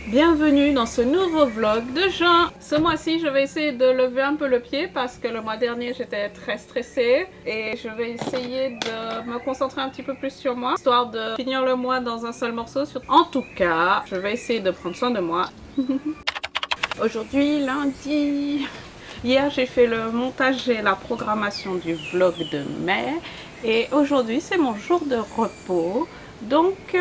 Bienvenue dans ce nouveau vlog de Jean. Ce mois-ci, je vais essayer de lever un peu le pied parce que le mois dernier, j'étais très stressée et je vais essayer de me concentrer un petit peu plus sur moi, histoire de finir le mois dans un seul morceau. En tout cas, je vais essayer de prendre soin de moi. Aujourd'hui, lundi. Hier, j'ai fait le montage et la programmation du vlog de mai et aujourd'hui, c'est mon jour de repos. Donc,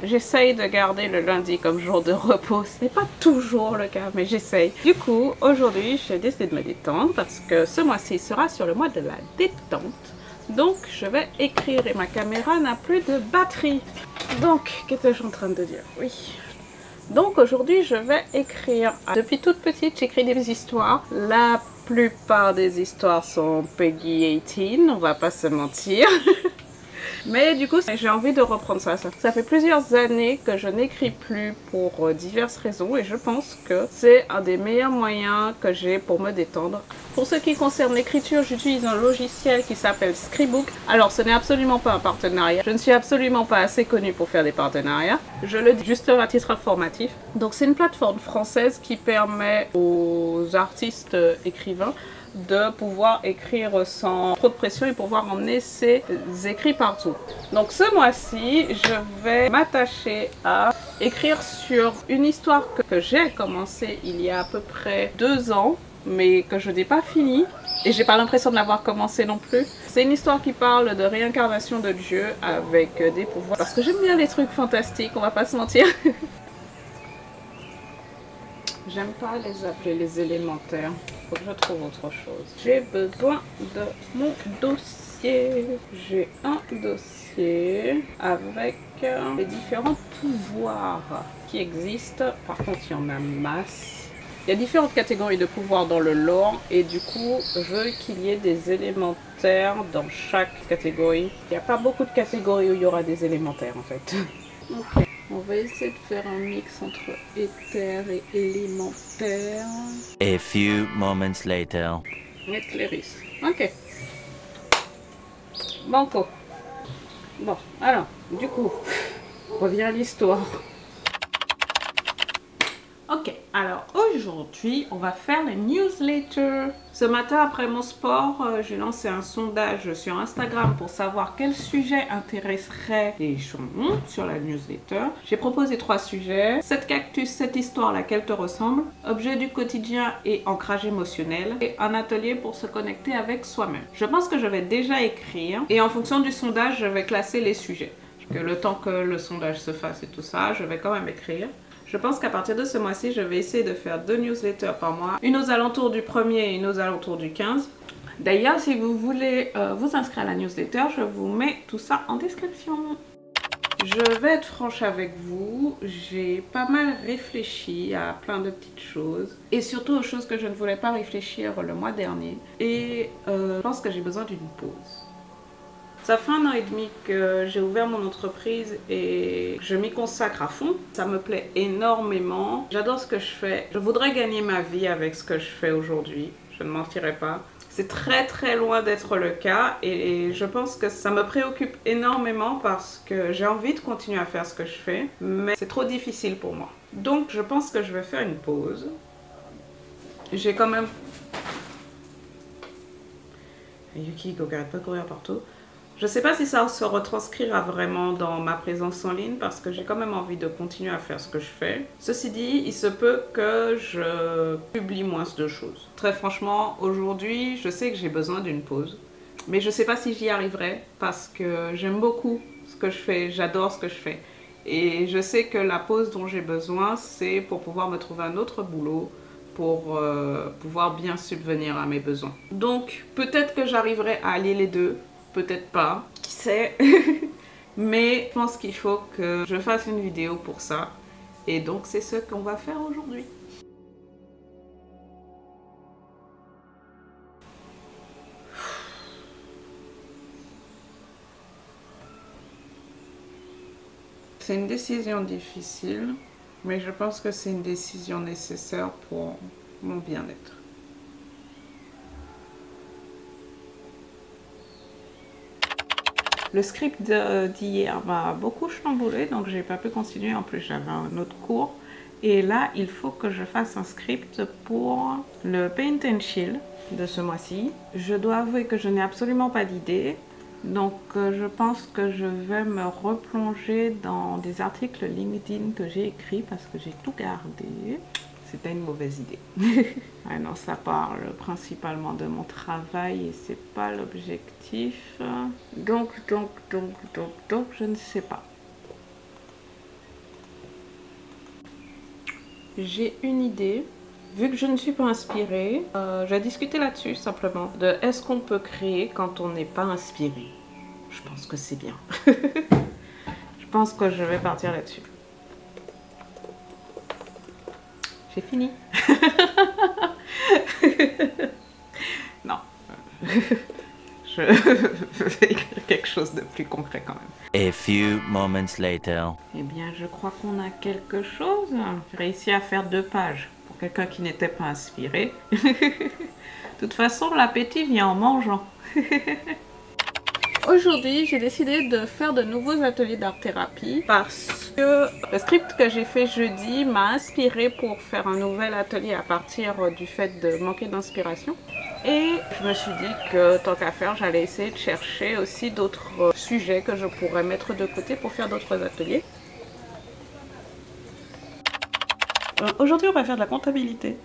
j'essaye de garder le lundi comme jour de repos. Ce n'est pas toujours le cas, mais j'essaye. Du coup, aujourd'hui, j'ai décidé de me détendre parce que ce mois-ci sera sur le mois de la détente. Donc, je vais écrire et ma caméra n'a plus de batterie. Donc, qu'étais-je en train de dire? Oui. Donc, aujourd'hui, je vais écrire. Depuis toute petite, j'écris des histoires. La plupart des histoires sont Peggy 18, on va pas se mentir. Mais du coup, j'ai envie de reprendre ça. Ça fait plusieurs années que je n'écris plus pour diverses raisons et je pense que c'est un des meilleurs moyens que j'ai pour me détendre. Pour ce qui concerne l'écriture, j'utilise un logiciel qui s'appelle Scribook. Alors, ce n'est absolument pas un partenariat. Je ne suis absolument pas assez connue pour faire des partenariats. Je le dis juste à titre informatif. Donc, c'est une plateforme française qui permet aux artistes écrivains de pouvoir écrire sans trop de pression et pouvoir emmener ses écrits partout. Donc ce mois-ci, je vais m'attacher à écrire sur une histoire que j'ai commencée il y a à peu près 2 ans, mais que je n'ai pas fini et j'ai pas l'impression de l'avoir commencé non plus. C'est une histoire qui parle de réincarnation de Dieu avec des pouvoirs. Parce que j'aime bien les trucs fantastiques, on va pas se mentir. J'aime pas les appeler les élémentaires. Faut que je trouve autre chose. J'ai besoin de mon dossier. J'ai un dossier avec les différents pouvoirs qui existent. Par contre, il y en a masse. Il y a différentes catégories de pouvoirs dans le lore et du coup, je veux qu'il y ait des élémentaires dans chaque catégorie. Il n'y a pas beaucoup de catégories où il y aura des élémentaires en fait. Ok. On va essayer de faire un mix entre éther et élémentaire. A few moments later. Éclairisse. Ok. Banco. Bon, alors, du coup, on revient à l'histoire. Ok, alors aujourd'hui, on va faire les newsletters. Ce matin, après mon sport, j'ai lancé un sondage sur Instagram pour savoir quel sujet intéresserait les gens sur la newsletter. J'ai proposé 3 sujets. 7 cactus, cette histoire, laquelle te ressemble. Objet du quotidien et ancrage émotionnel. Et un atelier pour se connecter avec soi-même. Je pense que je vais déjà écrire. Et en fonction du sondage, je vais classer les sujets. Que le temps que le sondage se fasse et tout ça, je vais quand même écrire. Je pense qu'à partir de ce mois-ci, je vais essayer de faire 2 newsletters par mois. Une aux alentours du 1er et une aux alentours du 15. D'ailleurs, si vous voulez vous inscrire à la newsletter, je vous mets tout ça en description. Je vais être franche avec vous, j'ai pas mal réfléchi à plein de petites choses. Et surtout aux choses que je ne voulais pas réfléchir le mois dernier. Et je pense que j'ai besoin d'une pause. Ça fait 1 an et demi que j'ai ouvert mon entreprise et je m'y consacre à fond. Ça me plaît énormément. J'adore ce que je fais. Je voudrais gagner ma vie avec ce que je fais aujourd'hui. Je ne mentirai pas. C'est très loin d'être le cas et je pense que ça me préoccupe énormément parce que j'ai envie de continuer à faire ce que je fais, mais c'est trop difficile pour moi. Donc je pense que je vais faire une pause. J'ai quand même... Yuki, il arrête pas de courir partout. Je ne sais pas si ça se retranscrira vraiment dans ma présence en ligne parce que j'ai quand même envie de continuer à faire ce que je fais. Ceci dit, il se peut que je publie moins de choses. Très franchement, aujourd'hui, je sais que j'ai besoin d'une pause. Mais je ne sais pas si j'y arriverai parce que j'aime beaucoup ce que je fais, j'adore ce que je fais. Et je sais que la pause dont j'ai besoin, c'est pour pouvoir me trouver un autre boulot, pour pouvoir bien subvenir à mes besoins. Donc, peut-être que j'arriverai à allier les deux. Peut-être pas, qui sait. Mais je pense qu'il faut que je fasse une vidéo pour ça. Et donc c'est ce qu'on va faire aujourd'hui. C'est une décision difficile, mais je pense que c'est une décision nécessaire pour mon bien-être. Le script d'hier m'a beaucoup chamboulé, donc j'ai pas pu continuer. En plus, j'avais un autre cours. Et là, il faut que je fasse un script pour le Paint and Chill de ce mois-ci. Je dois avouer que je n'ai absolument pas d'idée. Donc je pense que je vais me replonger dans des articles LinkedIn que j'ai écrits parce que j'ai tout gardé. C'était une mauvaise idée. Ah non, ça parle principalement de mon travail et c'est pas l'objectif. Donc, je ne sais pas. J'ai une idée. Vu que je ne suis pas inspirée, j'ai discuté là-dessus simplement. De est-ce qu'on peut créer quand on n'est pas inspiré? Je pense que c'est bien. Je pense que je vais partir là-dessus. J'ai fini. Non. Je vais écrire quelque chose de plus concret quand même. A few moments later. Eh bien, je crois qu'on a quelque chose. J'ai réussi à faire 2 pages pour quelqu'un qui n'était pas inspiré. De toute façon, l'appétit vient en mangeant. Aujourd'hui, j'ai décidé de faire de nouveaux ateliers d'art-thérapie parce que le script que j'ai fait jeudi m'a inspiré pour faire un nouvel atelier à partir du fait de manquer d'inspiration. Et je me suis dit que tant qu'à faire, j'allais essayer de chercher aussi d'autres sujets que je pourrais mettre de côté pour faire d'autres ateliers. Aujourd'hui, on va faire de la comptabilité.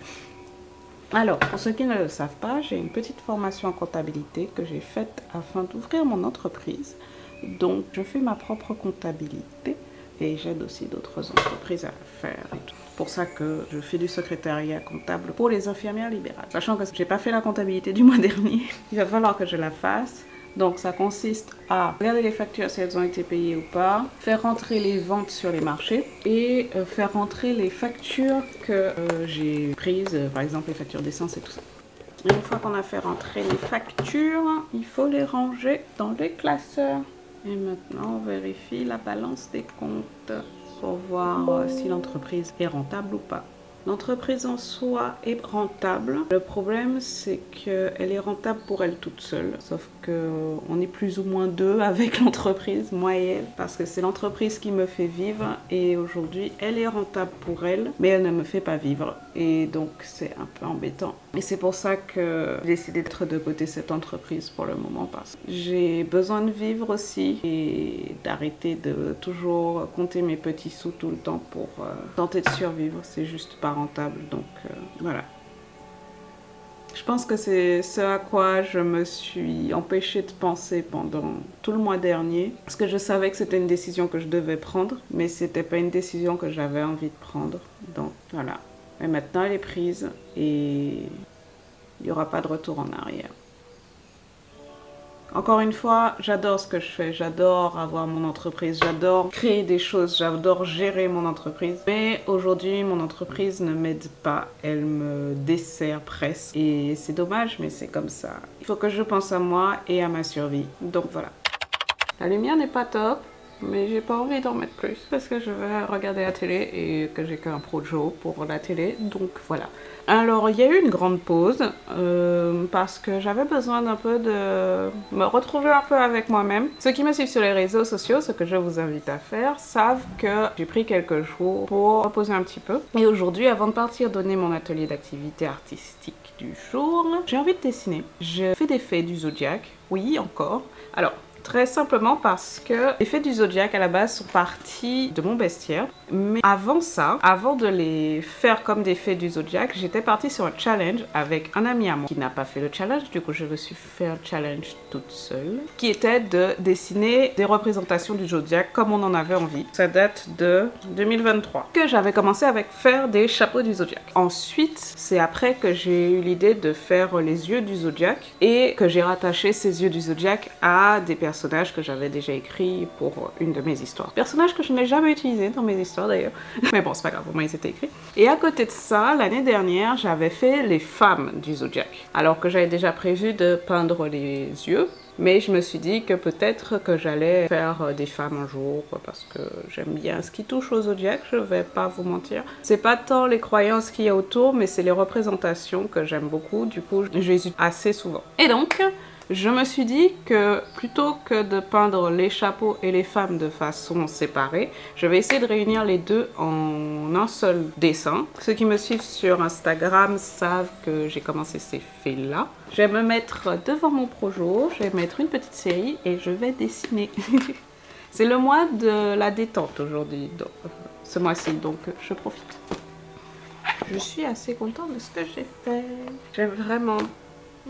Alors, pour ceux qui ne le savent pas, j'ai une petite formation en comptabilité que j'ai faite afin d'ouvrir mon entreprise. Donc, je fais ma propre comptabilité et j'aide aussi d'autres entreprises à le faire. C'est pour ça que je fais du secrétariat comptable pour les infirmières libérales. Sachant que je n'ai pas fait la comptabilité du mois dernier, il va falloir que je la fasse. Donc ça consiste à regarder les factures si elles ont été payées ou pas, faire rentrer les ventes sur les marchés et faire rentrer les factures que j'ai prises, par exemple les factures d'essence et tout ça. Et une fois qu'on a fait rentrer les factures, il faut les ranger dans les classeurs. Et maintenant on vérifie la balance des comptes pour voir si l'entreprise est rentable ou pas. L'entreprise en soi est rentable. Le problème, c'est qu'elle est rentable pour elle toute seule. Sauf qu'on est plus ou moins 2 avec l'entreprise, moi et elle. Parce que c'est l'entreprise qui me fait vivre. Et aujourd'hui, elle est rentable pour elle, mais elle ne me fait pas vivre. Et donc, c'est un peu embêtant. Et c'est pour ça que j'ai décidé d'être de côté cette entreprise pour le moment. Parce que j'ai besoin de vivre aussi. Et d'arrêter de toujours compter mes petits sous tout le temps pour tenter de survivre. C'est juste pas rentable, donc voilà. Je pense que c'est ce à quoi je me suis empêchée de penser pendant tout le mois dernier, parce que je savais que c'était une décision que je devais prendre, mais c'était pas une décision que j'avais envie de prendre, donc voilà. Mais maintenant elle est prise et il n'y aura pas de retour en arrière. Encore une fois, j'adore ce que je fais, j'adore avoir mon entreprise, j'adore créer des choses, j'adore gérer mon entreprise. Mais aujourd'hui, mon entreprise ne m'aide pas, elle me dessert presque. Et c'est dommage, mais c'est comme ça. Il faut que je pense à moi et à ma survie. Donc voilà. La lumière n'est pas top, mais j'ai pas envie d'en mettre plus parce que je vais regarder la télé et que j'ai qu'un projo pour la télé, donc voilà. Alors il y a eu une grande pause parce que j'avais besoin d'un peu de me retrouver un peu avec moi-même. Ceux qui me suivent sur les réseaux sociaux, ce que je vous invite à faire, savent que j'ai pris quelques jours pour reposer un petit peu. Et aujourd'hui, avant de partir donner mon atelier d'activité artistique du jour, j'ai envie de dessiner. Je fais des fées du zodiaque, oui encore. Alors, très simplement parce que les fées du zodiaque à la base sont parties de mon bestiaire. Mais avant ça, avant de les faire comme des fées du zodiaque, j'étais partie sur un challenge avec un ami à moi qui n'a pas fait le challenge. Du coup, je me suis fait un challenge toute seule qui était de dessiner des représentations du zodiaque comme on en avait envie. Ça date de 2023 que j'avais commencé avec faire des chapeaux du zodiaque. Ensuite, c'est après que j'ai eu l'idée de faire les yeux du zodiaque et que j'ai rattaché ces yeux du zodiaque à des personnages que j'avais déjà écrits pour une de mes histoires. Personnages que je n'ai jamais utilisés dans mes histoires d'ailleurs. Mais bon, c'est pas grave, au moins ils étaient écrits. Et à côté de ça, l'année dernière, j'avais fait les femmes du zodiaque. Alors que j'avais déjà prévu de peindre les yeux. Mais je me suis dit que peut-être que j'allais faire des femmes un jour parce que j'aime bien ce qui touche au zodiaque, je vais pas vous mentir. C'est pas tant les croyances qu'il y a autour, mais c'est les représentations que j'aime beaucoup. Du coup, je les utilise assez souvent. Et donc, Je me suis dit que plutôt que de peindre les chapeaux et les femmes de façon séparée, je vais essayer de réunir les deux en un seul dessin. Ceux qui me suivent sur Instagram savent que j'ai commencé ces faits-là. Je vais me mettre devant mon projo, je vais mettre une petite série et je vais dessiner. C'est le mois de la détente aujourd'hui, ce mois-ci, donc je profite. Je suis assez contente de ce que j'ai fait. J'aime vraiment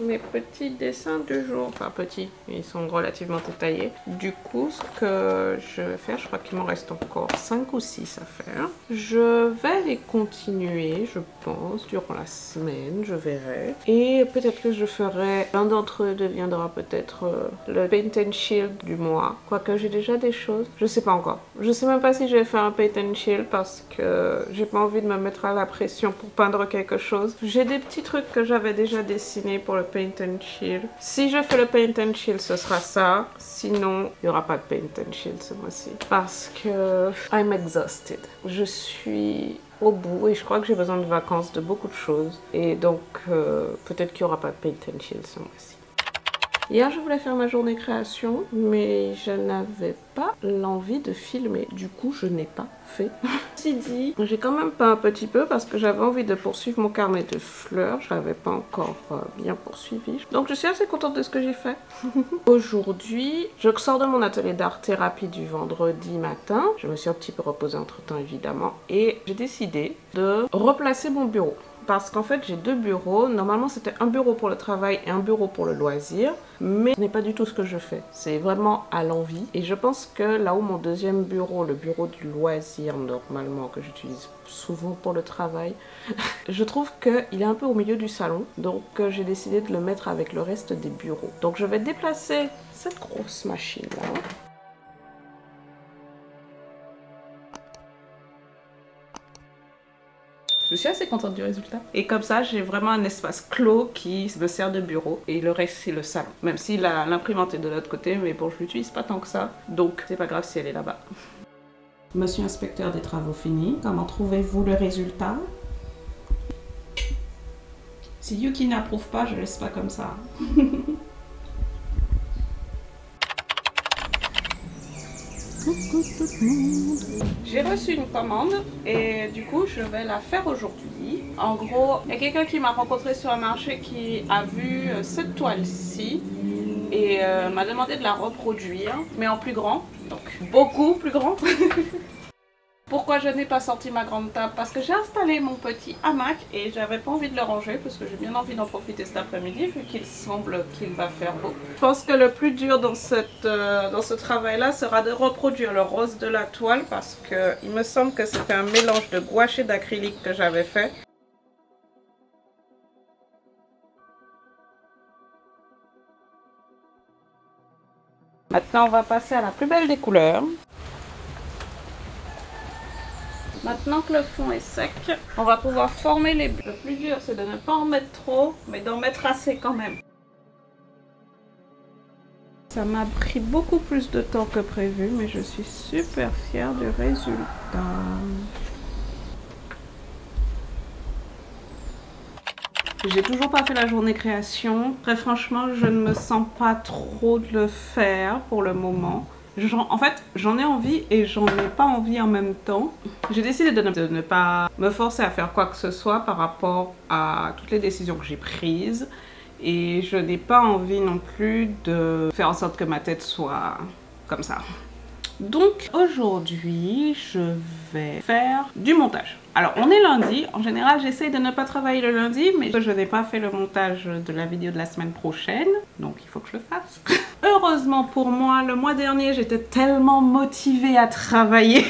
mes petits dessins du jour. Enfin petits, ils sont relativement détaillés. Du coup, ce que je vais faire, je crois qu'il m'en reste encore 5 ou 6 à faire. Je vais les continuer, je pense, durant la semaine, je verrai. Et peut-être que je ferai, l'un d'entre eux deviendra peut-être le Paint and Shield du mois. Quoique j'ai déjà des choses, je sais pas encore. Je sais même pas si je vais faire un Paint and Shield parce que j'ai pas envie de me mettre à la pression pour peindre quelque chose. J'ai des petits trucs que j'avais déjà dessinés pour le Paint and Chill. Si je fais le Paint and Chill, ce sera ça. Sinon, il n'y aura pas de Paint and Chill ce mois-ci. Parce que I'm exhausted. Je suis au bout et je crois que j'ai besoin de vacances de beaucoup de choses. Et donc, peut-être qu'il n'y aura pas de Paint and Chill ce mois-ci. Hier, je voulais faire ma journée création, mais je n'avais pas l'envie de filmer. Du coup, je n'ai pas fait. Ceci dit, j'ai quand même peint un petit peu parce que j'avais envie de poursuivre mon carnet de fleurs. Je l'avais pas encore bien poursuivi. Donc, je suis assez contente de ce que j'ai fait. Aujourd'hui, je sors de mon atelier d'art-thérapie du vendredi matin. Je me suis un petit peu reposée entre-temps, évidemment. Et j'ai décidé de replacer mon bureau. Parce qu'en fait, j'ai deux bureaux. Normalement, c'était un bureau pour le travail et un bureau pour le loisir. Mais ce n'est pas du tout ce que je fais. C'est vraiment à l'envie. Et je pense que là où mon deuxième bureau, le bureau du loisir, normalement, que j'utilise souvent pour le travail, je trouve qu'il est un peu au milieu du salon. Donc, j'ai décidé de le mettre avec le reste des bureaux. Donc, je vais déplacer cette grosse machine-là. Je suis assez contente du résultat. Et comme ça, j'ai vraiment un espace clos qui me sert de bureau. Et le reste, c'est le salon. Même si l'imprimante est de l'autre côté, mais bon, je l'utilise pas tant que ça. Donc, c'est pas grave si elle est là-bas. Monsieur inspecteur des travaux finis, comment trouvez-vous le résultat? Si Yuki n'approuve pas, je laisse pas comme ça. J'ai reçu une commande et du coup je vais la faire aujourd'hui. En gros, il y a quelqu'un qui m'a rencontré sur un marché qui a vu cette toile-ci et m'a demandé de la reproduire, mais en plus grand, donc beaucoup plus grand. Pourquoi je n'ai pas sorti ma grande table? Parce que j'ai installé mon petit hamac et j'avais pas envie de le ranger parce que j'ai bien envie d'en profiter cet après-midi vu qu'il semble qu'il va faire beau. Je pense que le plus dur dans ce travail-là sera de reproduire le rose de la toile parce que il me semble que c'était un mélange de gouache et d'acrylique que j'avais fait. Maintenant, on va passer à la plus belle des couleurs. Maintenant que le fond est sec, on va pouvoir former les bulles. Le plus dur, c'est de ne pas en mettre trop, mais d'en mettre assez quand même. Ça m'a pris beaucoup plus de temps que prévu, mais je suis super fière du résultat. J'ai toujours pas fait la journée création. Très franchement, je ne me sens pas trop de le faire pour le moment. En fait, j'en ai envie et j'en ai pas envie en même temps. J'ai décidé de ne pas me forcer à faire quoi que ce soit par rapport à toutes les décisions que j'ai prises. Et je n'ai pas envie non plus de faire en sorte que ma tête soit comme ça. Donc aujourd'hui, je vais faire du montage. Alors on est lundi, en général j'essaye de ne pas travailler le lundi, mais je n'ai pas fait le montage de la vidéo de la semaine prochaine, donc il faut que je le fasse. Heureusement pour moi, le mois dernier j'étais tellement motivée à travailler.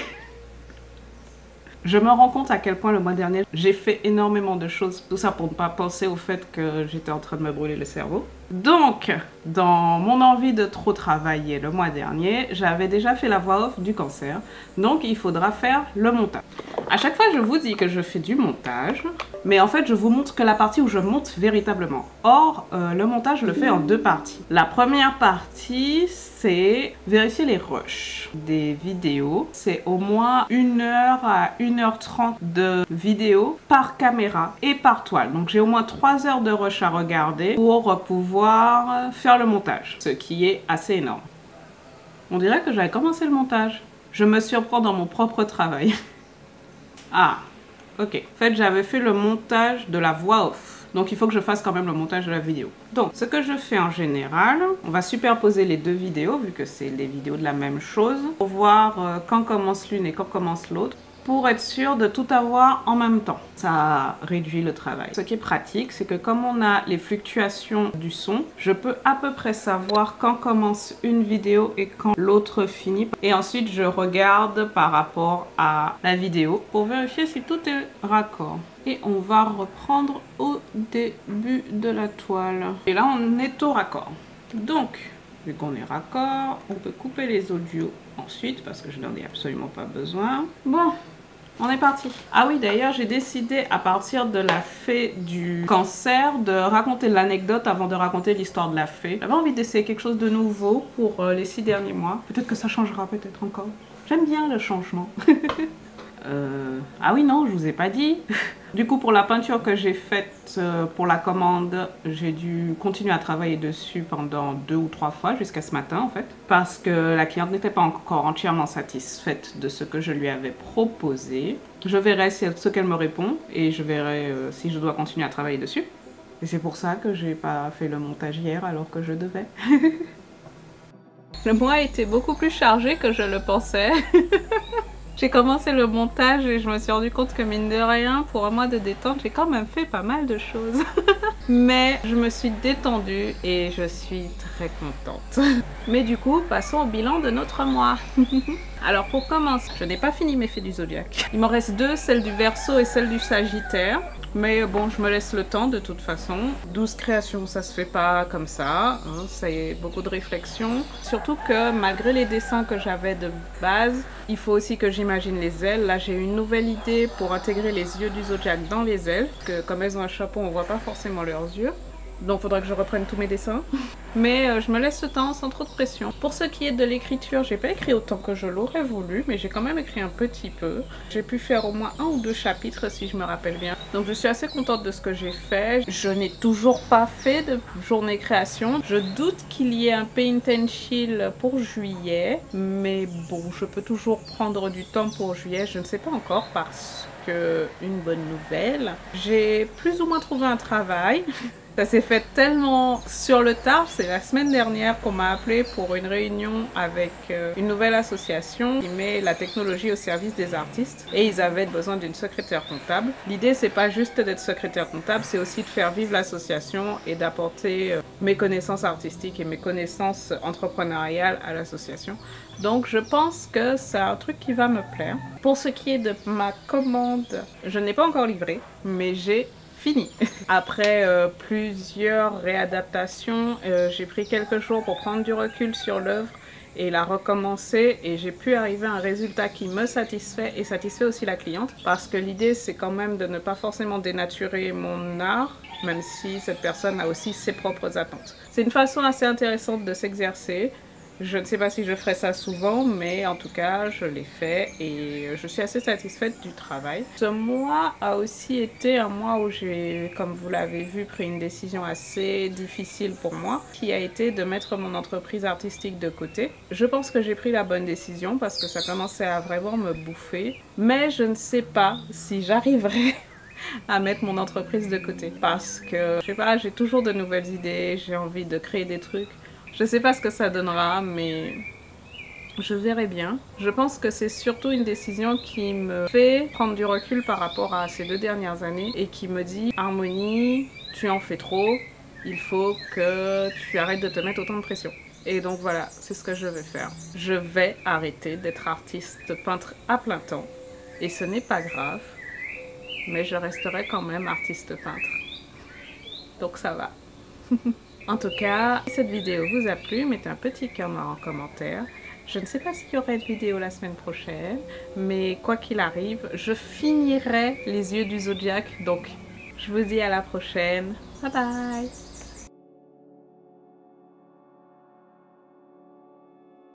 Je me rends compte à quel point le mois dernier j'ai fait énormément de choses, tout ça pour ne pas penser au fait que j'étais en train de me brûler le cerveau. Donc, dans mon envie de trop travailler le mois dernier, j'avais déjà fait la voix off du cancer, donc il faudra faire le montage. À chaque fois, je vous dis que je fais du montage, mais en fait, je vous montre que la partie où je monte véritablement. Or, le montage, je le fais en deux parties. La première partie, c'est vérifier les rushs des vidéos. C'est au moins 1 heure à 1h30 de vidéos par caméra et par toile. Donc, j'ai au moins 3 heures de rush à regarder pour pouvoir faire le montage, ce qui est assez énorme. On dirait que j'avais commencé le montage. Je me surprends dans mon propre travail. Ah, ok. En fait, j'avais fait le montage de la voix off. Donc, il faut que je fasse quand même le montage de la vidéo. Donc, ce que je fais en général, on va superposer les deux vidéos, vu que c'est les vidéos de la même chose, pour voir quand commence l'une et quand commence l'autre, pour être sûr de tout avoir en même temps. Ça réduit le travail. Ce qui est pratique, c'est que comme on a les fluctuations du son, je peux à peu près savoir quand commence une vidéo et quand l'autre finit. Et ensuite, je regarde par rapport à la vidéo pour vérifier si tout est raccord. Et on va reprendre au début de la toile. Et là, on est au raccord. Donc, vu qu'on est raccord, on peut couper les audios ensuite parce que je n'en ai absolument pas besoin. Bon. On est parti. Ah oui, d'ailleurs, j'ai décidé à partir de la fée du cancer de raconter l'anecdote avant de raconter l'histoire de la fée. J'avais envie d'essayer quelque chose de nouveau pour les 6 derniers mois. Peut-être que ça changera, peut-être encore. J'aime bien le changement. Ah oui, non, je vous ai pas dit. Du coup, pour la peinture que j'ai faite pour la commande, j'ai dû continuer à travailler dessus pendant 2 ou 3 fois jusqu'à ce matin en fait. Parce que la cliente n'était pas encore entièrement satisfaite de ce que je lui avais proposé. Je verrai ce qu'elle me répond et je verrai si je dois continuer à travailler dessus. Et c'est pour ça que j'ai pas fait le montage hier alors que je devais. Le mois était beaucoup plus chargé que je le pensais. J'ai commencé le montage et je me suis rendu compte que mine de rien, pour un mois de détente, j'ai quand même fait pas mal de choses. Mais je me suis détendue et je suis très contente. Mais du coup, passons au bilan de notre mois. Alors pour commencer, je n'ai pas fini mes fées du zodiaque. Il m'en reste 2, celle du Verseau et celle du Sagittaire. Mais bon, je me laisse le temps de toute façon. 12 créations, ça se fait pas comme ça. Hein, c'est beaucoup de réflexion. Surtout que malgré les dessins que j'avais de base, il faut aussi que j'imagine les ailes. Là, j'ai une nouvelle idée pour intégrer les yeux du zodiaque dans les ailes. Parce que comme elles ont un chapeau, on voit pas forcément leurs yeux. Donc il faudra que je reprenne tous mes dessins. Mais je me laisse le temps sans trop de pression. Pour ce qui est de l'écriture, j'ai pas écrit autant que je l'aurais voulu, mais j'ai quand même écrit un petit peu. J'ai pu faire au moins 1 ou 2 chapitres si je me rappelle bien. Donc je suis assez contente de ce que j'ai fait. Je n'ai toujours pas fait de journée création. Je doute qu'il y ait un paint and chill pour juillet. Mais bon, je peux toujours prendre du temps pour juillet. Je ne sais pas encore parce que une bonne nouvelle. J'ai plus ou moins trouvé un travail. Ça s'est fait tellement sur le tard, c'est la semaine dernière qu'on m'a appelé pour une réunion avec une nouvelle association qui met la technologie au service des artistes et ils avaient besoin d'une secrétaire comptable. L'idée c'est pas juste d'être secrétaire comptable, c'est aussi de faire vivre l'association et d'apporter mes connaissances artistiques et mes connaissances entrepreneuriales à l'association. Donc je pense que c'est un truc qui va me plaire. Pour ce qui est de ma commande, je n'ai pas encore livré, mais j'ai fini. Après plusieurs réadaptations, j'ai pris quelques jours pour prendre du recul sur l'œuvre et la recommencer et j'ai pu arriver à un résultat qui me satisfait et satisfait aussi la cliente parce que l'idée c'est quand même de ne pas forcément dénaturer mon art même si cette personne a aussi ses propres attentes. C'est une façon assez intéressante de s'exercer. Je ne sais pas si je ferai ça souvent, mais en tout cas, je l'ai fait et je suis assez satisfaite du travail. Ce mois a aussi été un mois où j'ai, comme vous l'avez vu, pris une décision assez difficile pour moi, qui a été de mettre mon entreprise artistique de côté. Je pense que j'ai pris la bonne décision parce que ça commençait à vraiment me bouffer, mais je ne sais pas si j'arriverai à mettre mon entreprise de côté parce que, je sais pas, j'ai toujours de nouvelles idées, j'ai envie de créer des trucs. Je sais pas ce que ça donnera, mais je verrai bien. Je pense que c'est surtout une décision qui me fait prendre du recul par rapport à ces 2 dernières années et qui me dit « Harmonie, tu en fais trop, il faut que tu arrêtes de te mettre autant de pression. » Et donc voilà, c'est ce que je vais faire. Je vais arrêter d'être artiste peintre à plein temps et ce n'est pas grave, mais je resterai quand même artiste peintre. Donc ça va. En tout cas, si cette vidéo vous a plu, mettez un petit cœur en commentaire. Je ne sais pas s'il y aurait de vidéo la semaine prochaine, mais quoi qu'il arrive, je finirai les yeux du zodiaque. Donc, je vous dis à la prochaine. Bye bye!